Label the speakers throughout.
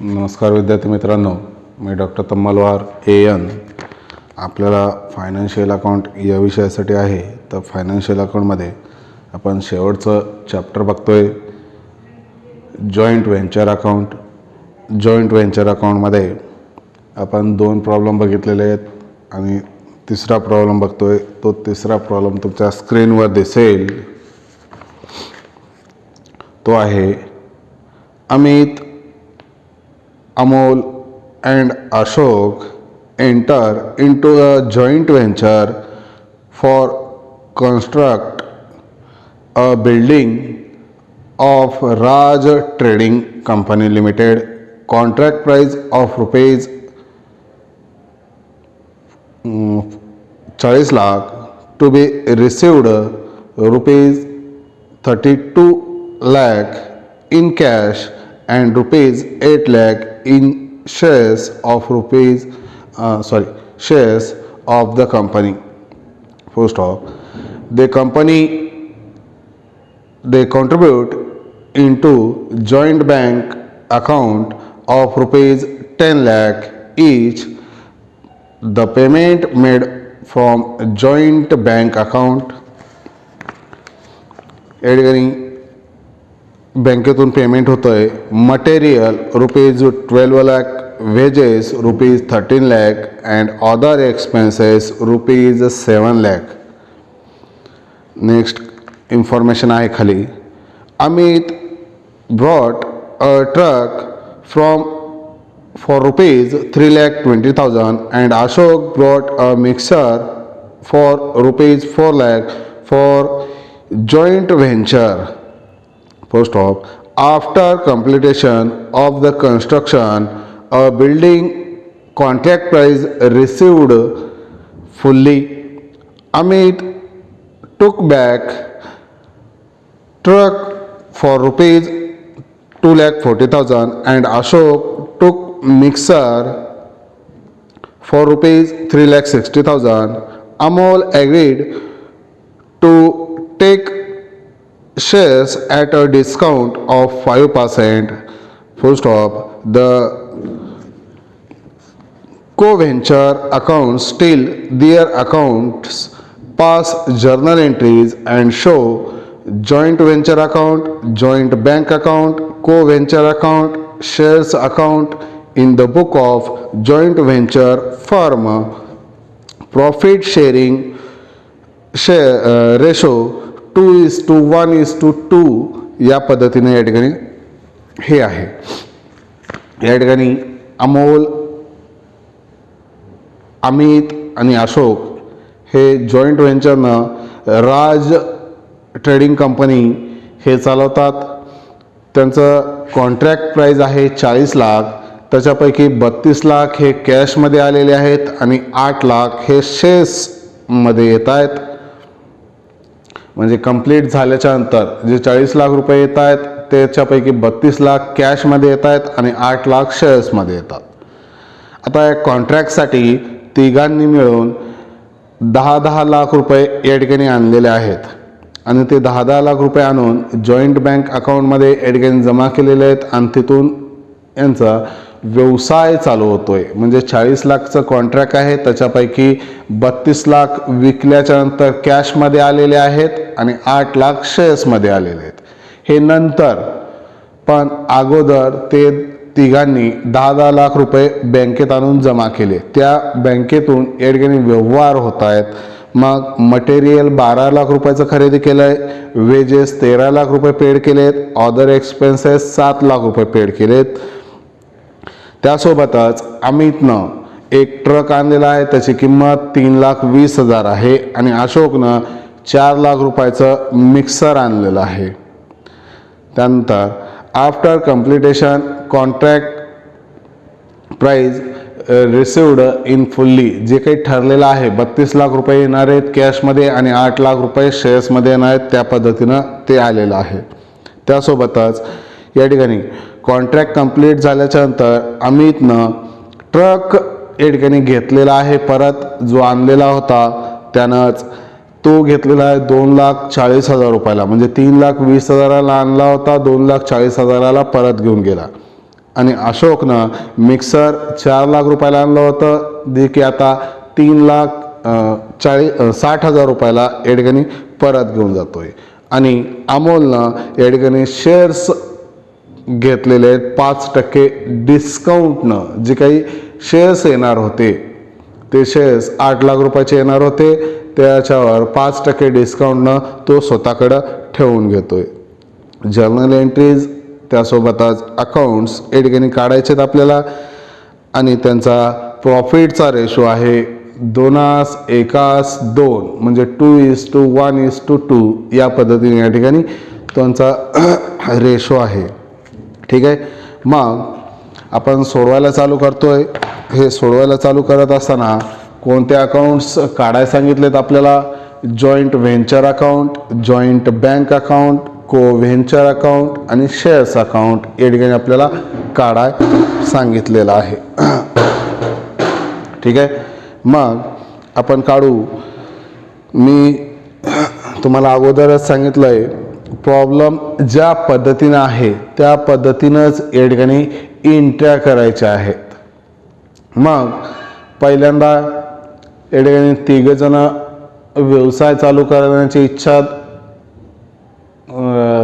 Speaker 1: नमस्कार विद्यार्थी मित्रांनो, मी डॉक्टर तम्मलवार AN आपल्याला फायनान्शियल अकाउंट या विषयासाठी आहे. तर फायनान्शियल अकाउंटमध्ये आपण शेवटचं चॅप्टर बघतोय, joint venture account. Joint venture अकाउंटमध्ये आपण 2 प्रॉब्लेम बघितलेले आहेत आणि तिसरा प्रॉब्लेम बघतोय. तो तिसरा प्रॉब्लेम तुमच्या स्क्रीनवर दिसेल. तो आहे Amit, Amol and Ashok enter into a joint venture for construct a building of Raj Trading Company Limited. Contract price of rupees 40 lakh to be received rupees 32 lakh in cash and rupees 8 lakh in shares of shares of the company. Full stop. The company they contribute into joint bank account of rupees 10 lakh each. The payment made from joint bank account. बँकेतून payment होतं आहे. Material rupees 12 lakh, wedges rupees 13 lakh and other expenses rupees 7 lakh. Next information आहे खाली. Amit brought a truck for rupees 3,20,000 and Ashok brought a mixer for rupees 4 lakh for joint venture. Post op. After completion of the construction, a building contract price received fully. Amit took back truck for rupees 2,40,000 and Ashok took mixer for rupees 3,60,000. Amol agreed to take shares at a discount of 5%. Full stop. The co-venture accounts still their accounts pass journal entries and show joint venture account, joint bank account, co-venture account, shares account in the book of joint venture firm. Profit sharing ratio 2:1:2 या पद्धतीने या ठिकाणी हे आहे. या ठिकाणी अमोल, अमित आणि अशोक हे जॉईंट व्हेंचरनं राज ट्रेडिंग कंपनी हे चालवतात. त्यांचं कॉन्ट्रॅक्ट प्राईज आहे 40 लाख. त्याच्यापैकी 32 लाख हे कॅशमध्ये आलेले आहेत आणि 8 लाख हे शेअर्समध्ये येत आहेत. म्हणजे कंप्लीट झाल्याच्या नंतर जे 40 लाख रुपये येत आहेत त्याच्यापैकी 32 लाख कॅशमध्ये येत आहेत आणि 8 लाख शेअर्समध्ये येतात. आता या कॉन्ट्रॅक्टसाठी तिघांनी मिळून 10-10 लाख रुपये या ठिकाणी आणलेले आहेत आणि ते 10-10 लाख रुपये आणून जॉईंट बँक अकाउंटमध्ये या ठिकाणी जमा केलेले आहेत आणि तिथून यांचा व्यवसाय चालू होतोय. म्हणजे 40 लाखचं कॉन्ट्रॅक्ट आहे, त्याच्यापैकी 32 लाख विकल्याच्या नंतर कॅशमध्ये आलेले आहेत आणि 8 लाख शेअर्समध्ये आलेले आहेत. हे नंतर पण अगोदर ते तिघांनी 10-10 लाख रुपये बँकेत आणून जमा केले. त्या बँकेतून या ठिकाणी व्यवहार होत आहेत. मग मटेरियल 12 लाख रुपयाचं खरेदी केलं आहे, वेजेस 13 लाख रुपये पेड केलेत, अदर एक्सपेन्सेस 7 लाख रुपये पेड केलेत. त्यासोबतच अमितनं एक ट्रक आणलेला आहे, त्याची किंमत 3,20,000 आहे आणि अशोकनं 4 लाख रुपयाचं मिक्सर आणलेलं आहे. त्यानंतर after completion contract price received in fully, जे काही ठरलेलं आहे 32 लाख रुपये येणार आहेत कॅशमध्ये आणि 8 लाख रुपये शेअर्समध्ये येणार आहेत, त्या पद्धतीनं ते आलेलं आहे. त्यासोबतच या ठिकाणी कॉन्ट्रॅक्ट कंप्लीट झाल्याच्या नंतर अमितनं ट्रक या ठिकाणी घेतलेला आहे. परत जो आणलेला होता त्यानंच तो घेतलेला आहे 2,40,000 रुपयाला. म्हणजे 3,20,000 आणला होता, 2,40,000 परत घेऊन गेला. आणि अशोकनं मिक्सर 4 लाख रुपयाला आणलं होतं, जे की आता 3,60,000 रुपयाला या ठिकाणी परत घेऊन जातोय. आणि अमोलनं या ठिकाणी शेअर्स घेतलेले आहेत 5% डिस्काउंटनं. जे काही शेअर्स येणार होते ते शेअर्स 8 लाख रुपयाचे येणार होते, त्याच्यावर 5% डिस्काउंटनं तो स्वतःकडं ठेवून घेतोय. जर्नल एंट्रीज त्यासोबतच अकाउंट्स या ठिकाणी काढायचे आहेत आपल्याला. आणि त्यांचा प्रॉफिटचा रेशो आहे 2:1:2 म्हणजे 2:1:2 या पद्धतीने या ठिकाणी त्यांचा रेशो आहे. ठीक आहे. मग आपण सोडवायला चालू करतोय. हे सोडवायला चालू करत असताना कोणते अकाउंट्स काढायला सांगितलेत आपल्याला? Joint venture account, joint bank account, को व्हेंचर अकाउंट आणि शेअर्स अकाउंट या ठिकाणी आपल्याला काढाय सांगितलेलं आहे. ठीक आहे. मग आपण काढू. मी तुम्हाला अगोदरच सांगितलं आहे, प्रॉब्लेम ज्या पद्धतीनं आहे त्या पद्धतीनंच या ठिकाणी एंट्र्या करायच्या आहेत. मग पहिल्यांदा या ठिकाणी 3 जण व्यवसाय चालू करण्याची इच्छा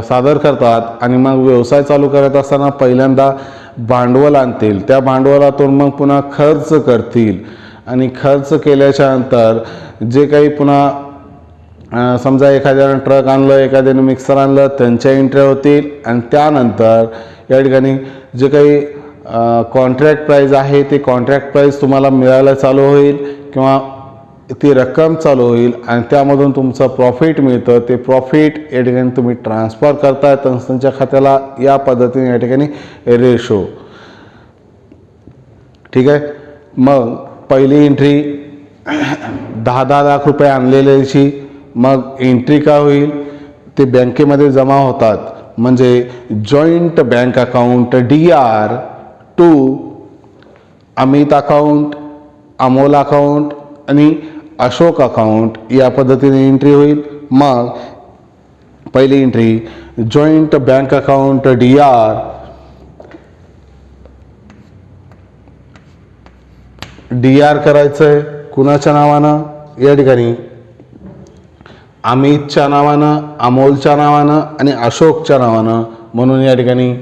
Speaker 1: सादर करतात. आणि मग व्यवसाय चालू करत असताना पहिल्यांदा भांडवल आणतील, त्या भांडवलातून मग पुन्हा खर्च करतील. आणि खर्च केल्याच्या नंतर जे काही पुन्हा समजा एखाद्यानं ट्रक आणलं, एखाद्यानं मिक्सर आणलं, त्यांच्या एंट्र्या होतील. आणि त्यानंतर या ठिकाणी जे काही कॉन्ट्रॅक्ट प्राईज आहे ते कॉन्ट्रॅक्ट प्राईज तुम्हाला मिळायला चालू होईल किंवा ती रक्कम चालू होईल. आणि त्यामधून तुमचं प्रॉफिट मिळतं. ते प्रॉफिट या ठिकाणी तुम्ही ट्रान्सफर करताय त्यांच्या खात्याला. या पद्धतीने या ठिकाणी रेशो. ठीक आहे. मग पहिली एंट्री 10 लाख रुपये आणलेल्याची मग एंट्री काय होईल? ते बँकेमध्ये जमा होतात. म्हणजे joint bank account DR to Amit account, Amol account आणि अशोक अकाउंट या पद्धतीने एंट्री होईल. मग पहिली entry joint bank account DR करायचं आहे. कुणाच्या नावानं? या ठिकाणी अमितच्या नावानं, अमोलच्या नावानं आणि अशोकच्या नावानं. म्हणून या ठिकाणी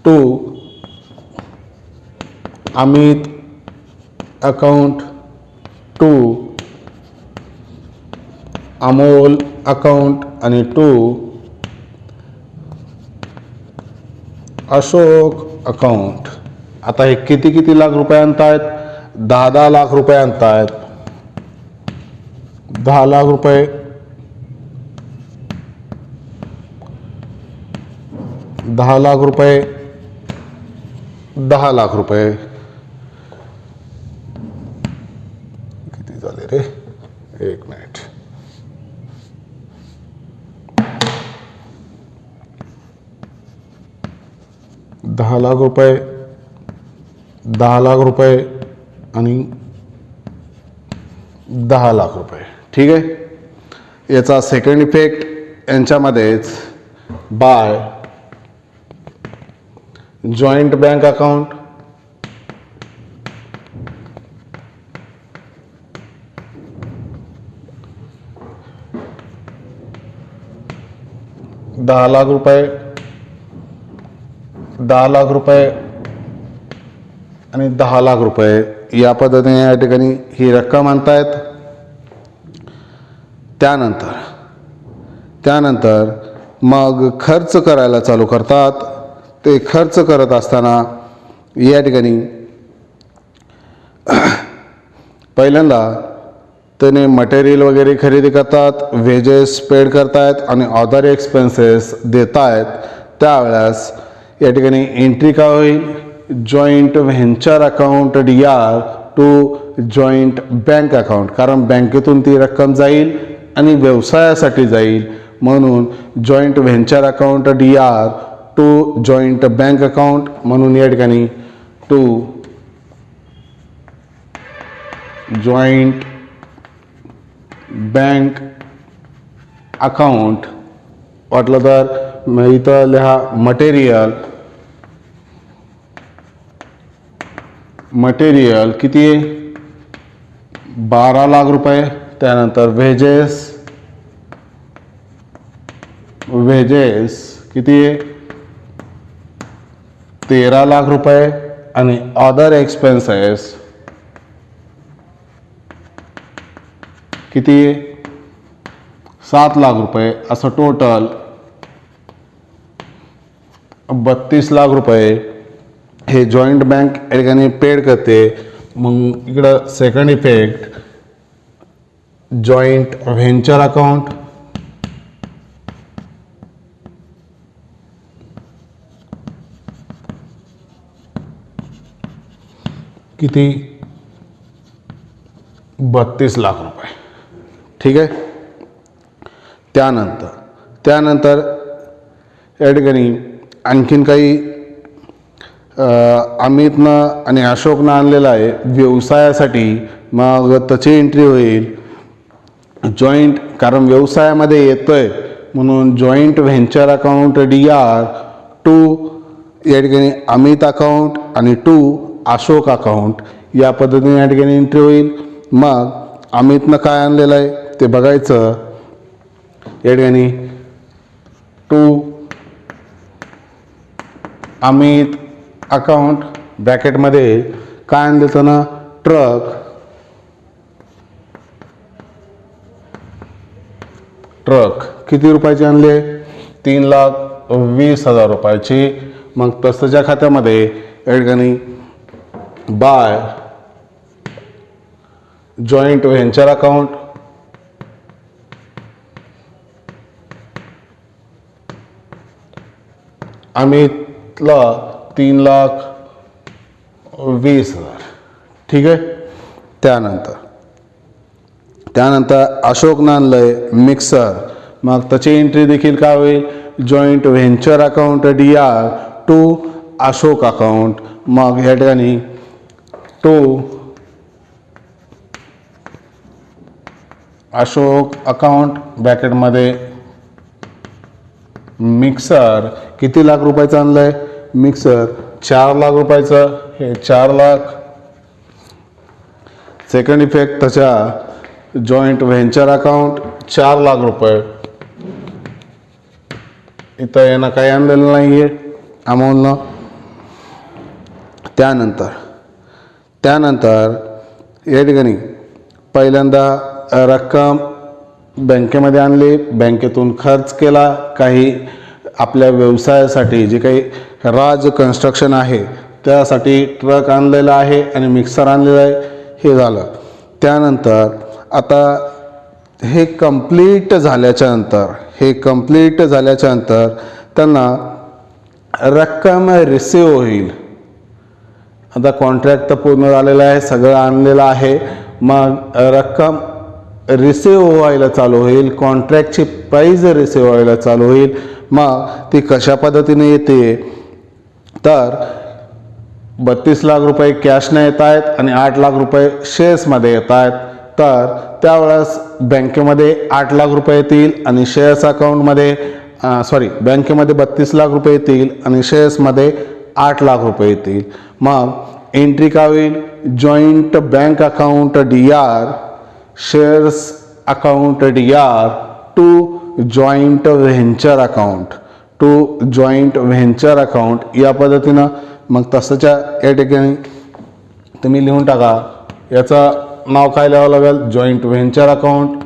Speaker 1: to Amit account, to Amol account आणि टू अशोक अकाउंट. आता हे किती लाख रुपये आणतायत? 10 लाख रुपये आणतायत. 10 लाख रुपये, 10 लाख रुपये, 10 लाख रुपये. किती झाले रे? एक मिनिट. दहा लाख रुपये, 10 लाख रुपये आणि 10 लाख रुपये. ठीक आहे. याचा सेकंड इफेक्ट यांच्यामध्येच बाय जॉईंट बँक अकाउंट, दहा लाख रुपये, 10 लाख रुपये आणि 10 लाख रुपये या पद्धतीने या ठिकाणी ही रक्कम आणतायत. त्यानंतर मग खर्च करायला चालू करतात. ते खर्च करत असताना या ठिकाणी पहिल्यांदा त्याने मटेरियल वगैरे खरेदी करतात, वेजेस पेड करतायत आणि अदर एक्सपेन्सेस देत आहेत. त्यावेळेस या ठिकाणी एंट्री काय होईल? Joint venture account DR to joint bank account. कारण बँकेतून ती रक्कम जाईल आणि व्यवसायासाठी जाईल. म्हणून joint venture account DR to joint bank account. म्हणून या ठिकाणी टू जॉईंट बँक अकाउंट. वाटलं तर इथं लिहा मटेरियल मटेरियल किती आहे 12 लाख रुपये. त्यानंतर वेजेस किती आहे 13 लाख रुपये. आणि अदर एक्सपेन्सेस किती आहे 7 लाख रुपये. असं टोटल 32 लाख रुपये हे जॉईंट बँक या ठिकाणी पेड करते. मग इकडं second effect joint venture account किती 32 लाख रुपये. ठीक आहे. त्यानंतर या ठिकाणी आणखीन काही अमितनं आणि अशोकनं आणलेलं आहे व्यवसायासाठी. मग त्याची एंट्री होईल जॉईंट, कारण व्यवसायामध्ये येतोय म्हणून जॉईंट व्हेंचर अकाउंट DR 2 या ठिकाणी अमित अकाउंट आणि 2 अशोक अकाउंट या पद्धतीने या ठिकाणी एंट्री होईल. मग अमितनं काय आणलेलं आहे ते बघायचं. या ठिकाणी 2 अमित अकाउंट ब्रॅकेटमध्ये काय आणलं होतं ना ट्रक किती रुपयाचे आणले 3,20,000 रुपयाची. मग तसंच्या खात्यामध्ये या ठिकाणी बाय जॉईंट व्हेंचर अकाउंट अमितला 3,20,000. ठीक आहे. त्यानंतर अशोकनं आणलंय मिक्सर. मग त्याची एंट्री देखील काय होईल joint venture account DR 2 Ashok account. मग या ठिकाणी 2 अशोक अकाउंट ब्रॅकेटमध्ये मिक्सर किती लाख रुपयाचं आणलंय मिक्सर 4 लाख रुपयाचं. हे 4 लाख. सेकंड इफेक्ट त्याच्या जॉईंट व्हेंचर अकाउंट 4 लाख रुपये. इथं यांना काही आणलेलं नाही आहे अमाऊंटनं. त्यानंतर या ठिकाणी पहिल्यांदा रक्कम बँकेमध्ये आणली, बँकेतून खर्च केला. काही आपल्या व्यवसायासाठी जे काही राज कन्स्ट्रक्शन आहे त्यासाठी ट्रक आणलेला आहे आणि मिक्सर आणलेला आहे. हे झालं. त्यानंतर आता हे कंप्लीट झाल्याच्या नंतर त्यांना रक्कम रिसिव्ह होईल. आता कॉन्ट्रॅक्ट तर पूर्ण झालेलं आहे, सगळं आणलेलं आहे. मग रक्कम रिसिव्ह व्हायला चालू होईल, कॉन्ट्रॅक्टची प्राईज रिसिव्ह व्हायला चालू होईल. मग ती कशा पद्धतीने येते तर 32 लाख रुपये कॅशने येत आहेत आणि 8 लाख रुपये शेअर्समध्ये येत आहेत. तर त्यावेळेस बँकेमध्ये 8 लाख रुपये येतील आणि शेअर्स अकाउंटमध्ये बँकेमध्ये 32 लाख रुपये येतील आणि शेअर्समध्ये 8 लाख रुपये येतील. मग एंट्री काय होईल joint bank account DR shares account DR 2 joint venture account या पद्धतीनं. मग तसंच्या या ठिकाणी तुम्ही लिहून टाका. याचं नाव काय लिहावं लागेल जॉईंट व्हेंचर अकाउंट.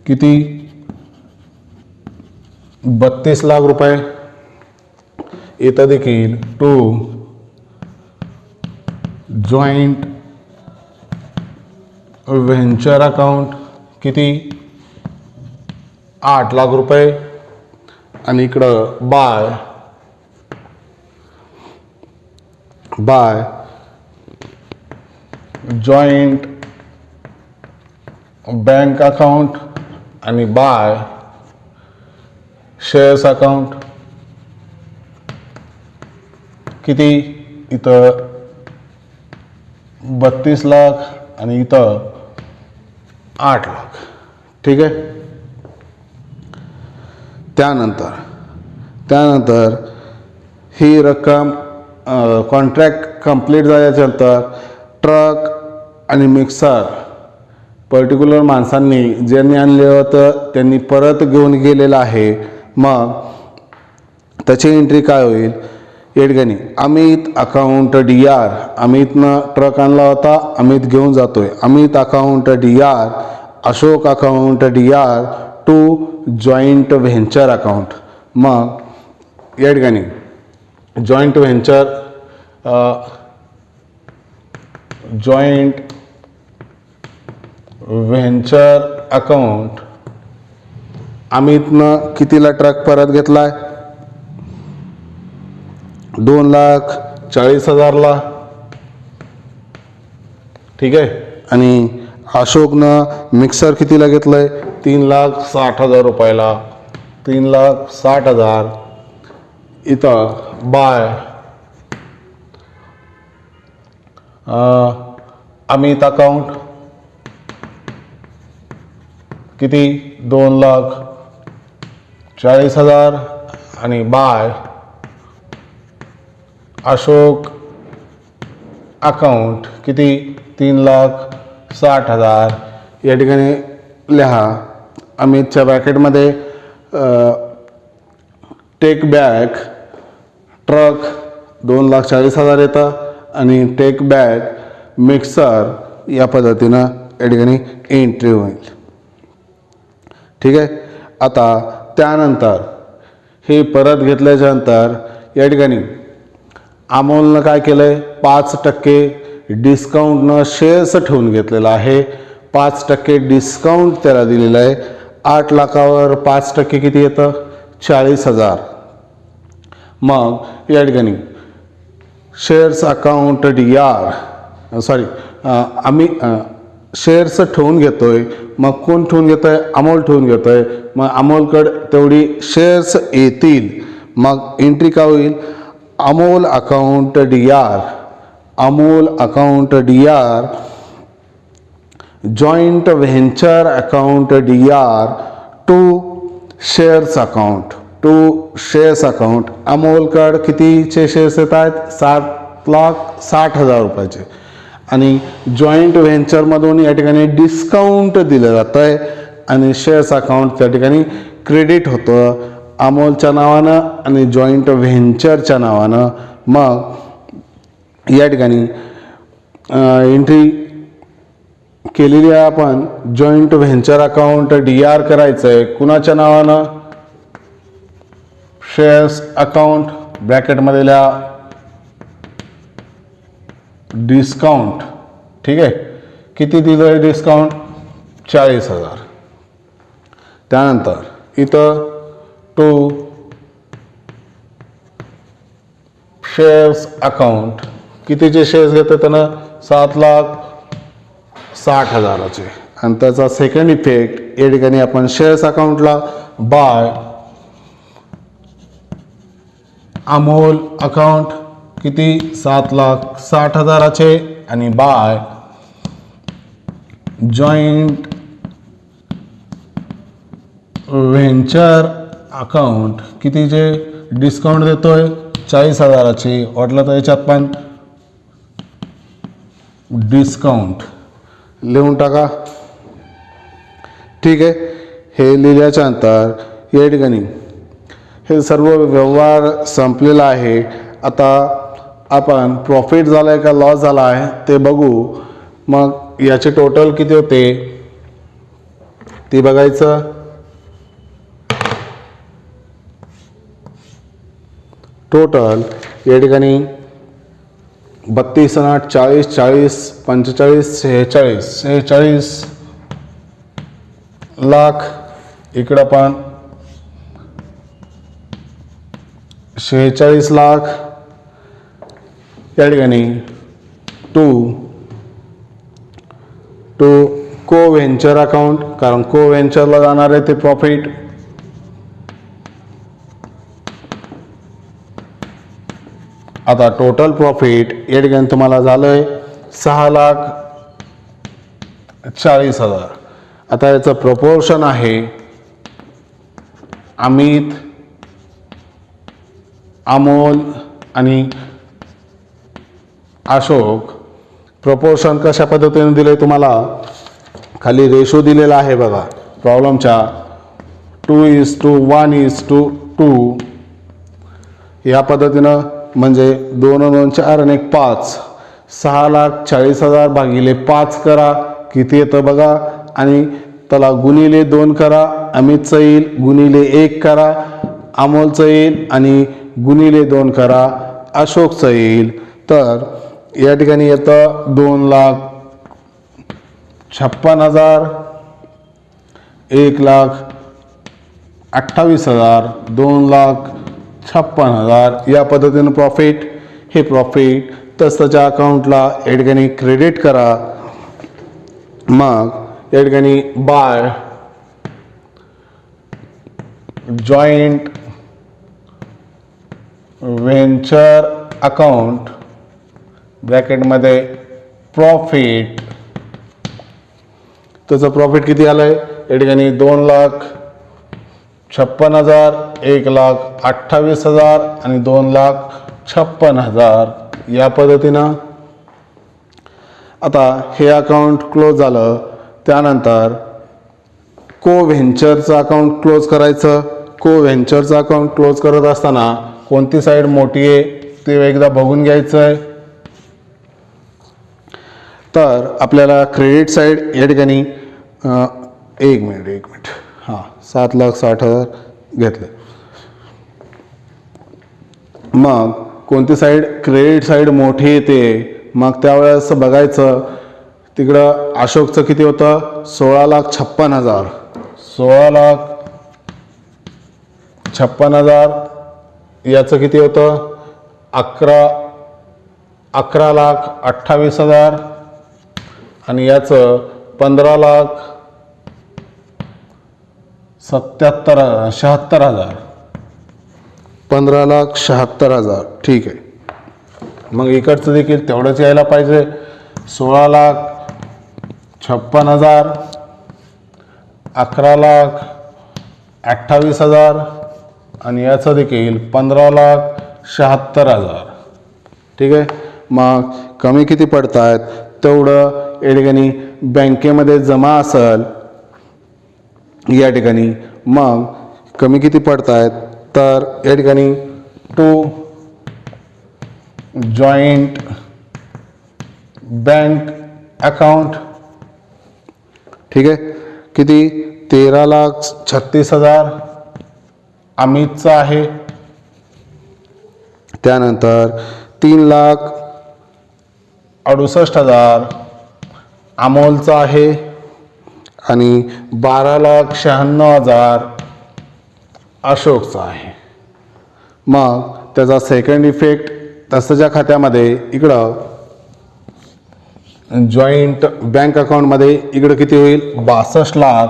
Speaker 1: किती 32 लाख रुपये. इथं देखील 2 जॉईंट व्हेंचर अकाउंट किती 8 लाख रुपये. आणि इकडं बाय जॉईंट बँक अकाउंट आणि बाय शेअर्स अकाउंट किती इथं 32 लाख आणि इथं 8 लाख. ठीक आहे. त्यानंतर ही रक्कम कॉन्ट्रॅक्ट कंप्लीट झाल्याच्यानंतर ट्रक आणि मिक्सर पर्टिक्युलर माणसांनी ज्यांनी आणले होतं त्यांनी परत घेऊन गेलेलं आहे. मग त्याची एंट्री काय होईल? या ठिकाणी अमित अकाउंट DR, अमितनं ट्रक आणला होता, अमित घेऊन जातोय. Amit account DR, Ashok account DR to joint venture account. मग या ठिकाणी जॉईंट व्हेंचर अकाउंट अमितनं कितीला ट्रक परत घेतलाय? 2,40,000ला. ठीक आहे. आणि अशोकनं मिक्सर कितीला घेतलंय? 3,60,000 रुपयाला. 3,60,000. इथं बाय अमित अकाउंट किती? 2,40,000 आणि बाय अशोक अकाउंट किती? 3,60,000. या ठिकाणी लिहा अमितच्या ब्रॅकेटमध्ये टेक बॅग ट्रक 2,40,000 येतं आणि टेक बॅग मिक्सर या पद्धतीनं या ठिकाणी एंट्री होईल. ठीक आहे. आता त्यानंतर हे परत घेतल्याच्यानंतर या ठिकाणी अमोलनं काय केलं आहे? 5% डिस्काउंटनं शेअर्स ठेवून घेतलेला आहे. 5% डिस्काउंट त्याला दिलेलं आहे. 8 लाखावर 5% किती येतं? 40,000. मग या ठिकाणी शेअर्स अकाउंट DR आम्ही शेअर्स ठेवून घेतोय. मग कोण ठेवून घेतोय? अमोल ठेवून घेतोय. मग अमोलकडे तेवढी शेअर्स येतील. मग एंट्री काय होईल? Amol account DR, Amol account DR joint venture account DR to shares account. अमोलकडे कितीचे शेअर्स येत आहेत? 7,60,000 रुपयाचे. आणि जॉईंट व्हेंचरमधून या ठिकाणी डिस्काउंट दिलं जातं आहे आणि शेअर्स अकाउंट त्या ठिकाणी क्रेडिट होतं अमोलच्या नावानं आणि जॉईंट व्हेंचरच्या नावानं. मग या ठिकाणी एंट्री केलेली आहे आपण. जॉईंट व्हेंचर अकाउंट DR करायचं आहे कुणाच्या नावानं? शेअर्स अकाउंट ब्रॅकेटमध्ये लिहा डिस्काउंट. ठीक आहे. किती दिलं आहे डिस्काउंट? 40,000. त्यानंतर इथं टू शेअर्स अकाउंट कितीचे शेअर्स घेते त्यानं? 7,60,000चे. आणि त्याचा सेकंड इफेक्ट या ठिकाणी आपण शेअर्स अकाउंटला बाय अमोल अकाउंट किती? 7,60,000चे आणि बाय जॉईंट व्हेंचर अकाउंट कितीचे डिस्काउंट देतोय? 40,000ची. वाटलं तर याच्यात पण डिस्काउंट लिहून टाका. ठीक आहे. हे लिहिल्याच्या नंतर या ठिकाणी हे सर्व व्यवहार संपलेला आहे. आता आपण प्रॉफिट झाला आहे का लॉस झाला आहे ते बघू. मग याचे टोटल किती होते ते बघायचं. टोटल या ठिकाणी 32 आणि 8 40 40 45 46 लाख. इकडं पण 46 लाख. या ठिकाणी टू को व्हेंचर अकाउंट कारण को व्हेंचरला जाणार आहे ते प्रॉफिट. आता टोटल प्रॉफिट या ठिकाणी तुम्हाला झालंय 6,40,000. आता याचं प्रपोर्शन आहे अमित अमोल आणि अशोक प्रपोर्शन कशा पद्धतीने दिले तुम्हाला खाली रेशो दिलेला आहे बघा प्रॉब्लेमच्या 2:1:2 या पद्धतीनं म्हणजे 2 2 4 आणि 1 5 6,40,000 भागिले 5 करा किती येतं बघा आणि त्याला गुणिले 2 करा अमितचं येईल गुणिले 1 करा अमोलचं येईल आणि गुणिले 2 करा अशोकचं येईल तर या ठिकाणी येतं 2,56,000 1,28,000 2,56,000 या पद्धतीनं प्रॉफिट हे प्रॉफिट तसंच्या अकाउंटला या ठिकाणी क्रेडिट करा मग या ठिकाणी बाय जॉईंट व्हेंचर अकाउंट ब्रॅकेटमध्ये प्रॉफिट त्याचं प्रॉफिट किती आलं आहे या ठिकाणी 2,56,000 1,28,000 आणि 2,56,000 या पद्धतीनं आता हे अकाउंट क्लोज झालं त्यानंतर को व्हेंचरचं अकाउंट क्लोज करायचं को व्हेंचरचं अकाउंट क्लोज करत असताना कोणती साईड मोठी आहे ते एकदा बघून घ्यायचं आहे तर आपल्याला क्रेडिट साईड या ठिकाणी एक मिनिट हां 7,60,000 घेतले मग कोणती साईड क्रेडिट साईड मोठी येते मग त्यावेळेस बघायचं तिकडं अशोकचं किती होतं 16,56,000 16,56,000 याचं किती होतं 11,28,000 आणि याचं 15,76,000 15,76,000 ठीक आहे मग इकडचं देखील तेवढंच यायला पाहिजे 16,56,000 11,28,000 आणि याचं देखील 15,76,000 ठीक आहे मग कमी किती पडत आहेत तेवढं या ठिकाणी बँकेमध्ये जमा असेल या ठिकाणी मग कमी किती पडत आहेत तर या ठिकाणी टू जॉईंट बँक अकाउंट ठीक आहे किती 13,36,000 अमितचं आहे त्यानंतर 3,68,000 अमोलचं आहे आणि 12,96,000 अशोकचा आहे मग त्याचा सेकंड इफेक्ट तसंच्या खात्यामध्ये इकडं जॉईंट बँक अकाउंटमध्ये इकडं किती होईल 62 लाख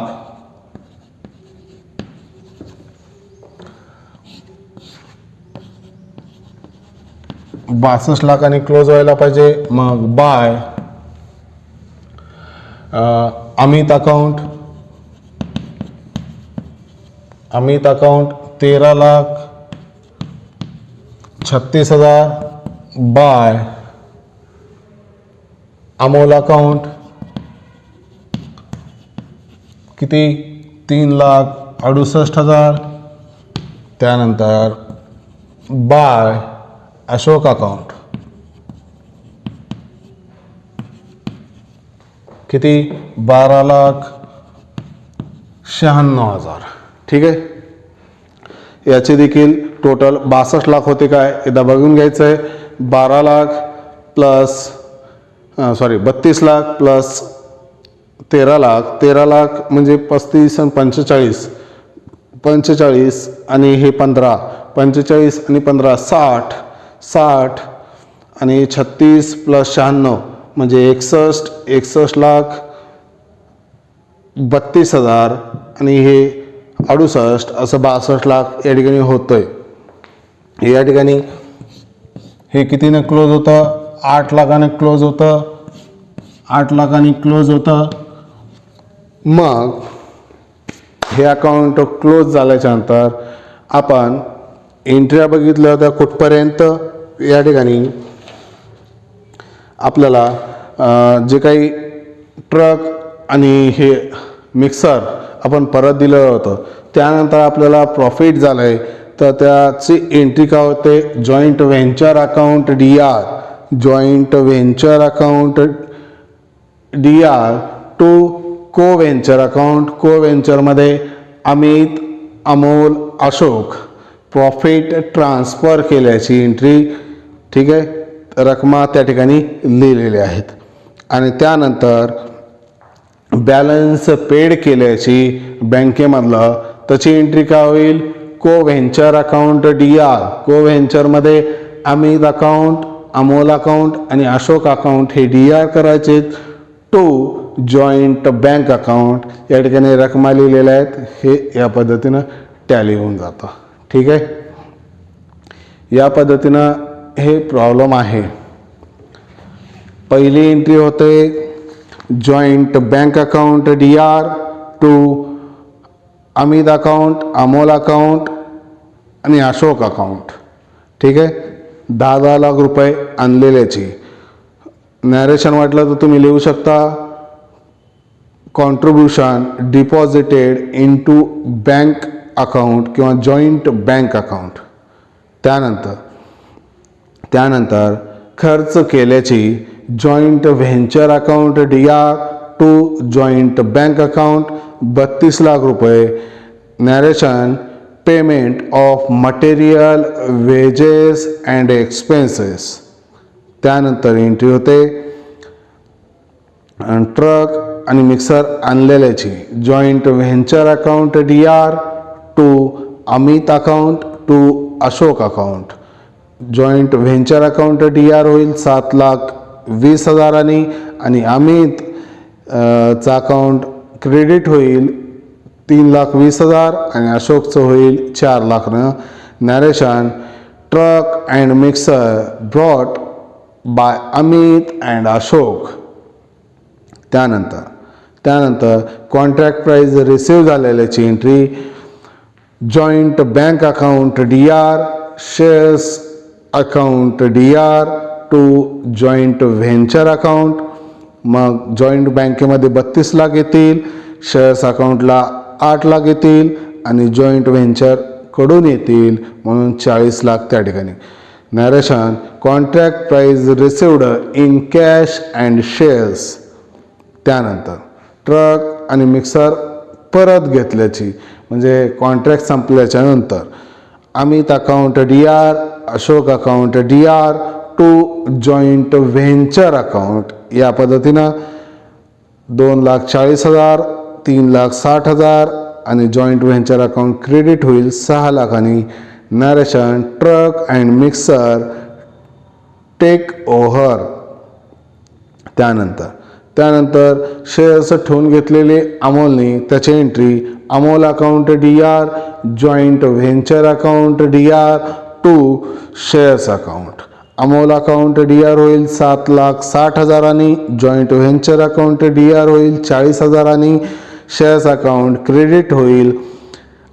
Speaker 1: 62 लाखांनी क्लोज व्हायला पाहिजे मग by Amit account 13,36,000 by Amol account किती 3,68,000 त्यानंतर बाय अशोक अकाउंट किती 12,96,000 ठीक आहे याचे देखील टोटल 62 लाख होते काय एकदा बघून घ्यायचं आहे 12 लाख प्लस 32 लाख प्लस 13 लाख म्हणजे 35 आणि 45 आणि हे 15 45 आणि 15 60 आणि 36 प्लस 96 म्हणजे 61 लाख 32,000 आणि हे 68 असं 62 लाख या ठिकाणी होतंय या ठिकाणी हे कितीने क्लोज होतं 8 लाखाने क्लोज होतं 8 लाखांनी क्लोज होतं मग हे अकाउंट क्लोज झाल्याच्या नंतर आपण एंट्र्या बघितल्या होत्या कुठपर्यंत. या ठिकाणी आपल्याला जे काही ट्रक आणि हे मिक्सर आपण परत दिलं होतं, त्यानंतर आपल्याला प्रॉफिट झालं आहे, तर त्याची एंट्री काय होते, joint venture account DR, joint venture account DR to co venture account. Co व्हेंचरमध्ये अमित, अमोल, अशोक प्रॉफिट ट्रान्सफर केल्याची एंट्री, ठीक आहे, रकमा त्या ठिकाणी लिहिलेल्या आहेत. आणि त्यानंतर बॅलन्स पेड केल्याची बँकेमधलं त्याची एंट्री काय होईल, को व्हेंचर अकाउंट DR. को व्हेंचरमध्ये अमित अकाउंट, अमोल अकाउंट आणि अशोक अकाउंट हे DR करायचे टू जॉईंट बँक अकाउंट. या ठिकाणी रकमा लिहिलेल्या आहेत. हे या पद्धतीनं टॅली होऊन जातं. ठीक आहे, या पद्धतीनं हे प्रॉब्लेम आहे. पहिली एंट्री होते joint bank account DR to Amit account, Amol account आणि अशोक अकाउंट. ठीक आहे, 10 लाख रुपये आणलेल्याची. नॅरेशन वाटलं तर तुम्ही लिहू शकता, contribution deposited into bank account किंवा जॉईंट बँक अकाउंट. त्यानंतर खर्च केल्याची joint venture account DR to joint bank account 32 lakh रुपये. Narration payment of material, wages and expenses. त्यानंतर एंट्री होते ट्रक आणि मिक्सर आणलेल्याची joint venture account DR to Amit account to Ashok account. Joint venture account DR होईल 7,20,000 आणि अमित चा अकाउंट क्रेडिट होईल 3,20,000 आणि अशोकचं होईल 4 lakh. Narration truck and mixer brought by Amit and Ashok. त्यानंतर कॉन्ट्रॅक्ट प्राइस रिसीव झालेल्याची entry joint bank account DR, shares account DR to joint venture account. मग जॉईंट बँकेमध्ये 32 लाख येतील, शेअर्स अकाउंटला 8 लाख येतील आणि जॉईंट व्हेंचर कडून येतील म्हणून 40 लाख त्या ठिकाणी. Narration contract price received in cash and shares. त्यानंतर ट्रक आणि मिक्सर परत घेतल्याची म्हणजे कॉन्ट्रॅक्ट संपल्याच्या नंतर Amit account DR, Ashok account DR to joint venture account. या पद्धतीनं 2,40,000, 3,60,000 आणि जॉईंट व्हेंचर अकाउंट क्रेडिट होईल 6 लाखांनी. Narration truck and mixer take over. त्यानंतर शेअर्स ठेवून घेतलेले अमोलने त्याची entry Amol account DR, joint venture account DR to shares account. Amol account DR होईल 7,60,000 आणि जॉईंट व्हेंचर अकाउंट DR होईल 40,000 आणि शेअर्स अकाउंट क्रेडिट होईल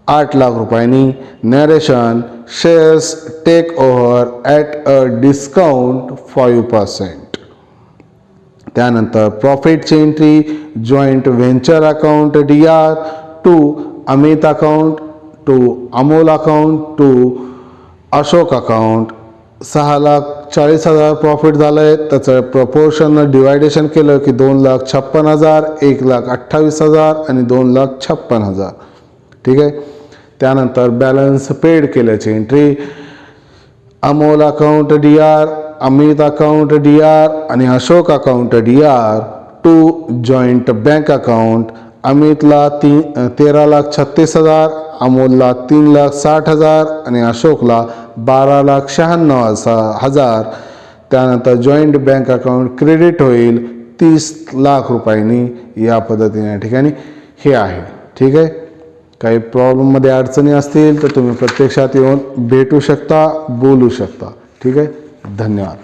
Speaker 1: 8 लाख रुपयांनी. Narration shares take over at a discount 5%. त्यानंतर प्रॉफिटची entry joint venture account DR to Amit account to Amol account to Ashok account. 6,40,000 profit झालं आहे. त्याचं प्रपोर्शन डिवायडेशन केलं की 2,56,000, 1,28,000 आणि 2,56,000. ठीक आहे, त्यानंतर बॅलन्स पेड केल्याची entry Amol account DR, Amit account DR आणि Ashok account DR to joint bank account. अमितला 13,36,000, अमोलला 3,60,000 आणि अशोकला 12,96,000. त्यानंतर जॉईंट बँक अकाउंट क्रेडिट होईल 30 लाख रुपयांनी. या पद्धतीने या ठिकाणी हे आहे. ठीक आहे, काही प्रॉब्लेममध्ये अडचणी असतील तर तुम्ही प्रत्यक्षात येऊन भेटू शकता, बोलू शकता. ठीक आहे, धन्यवाद.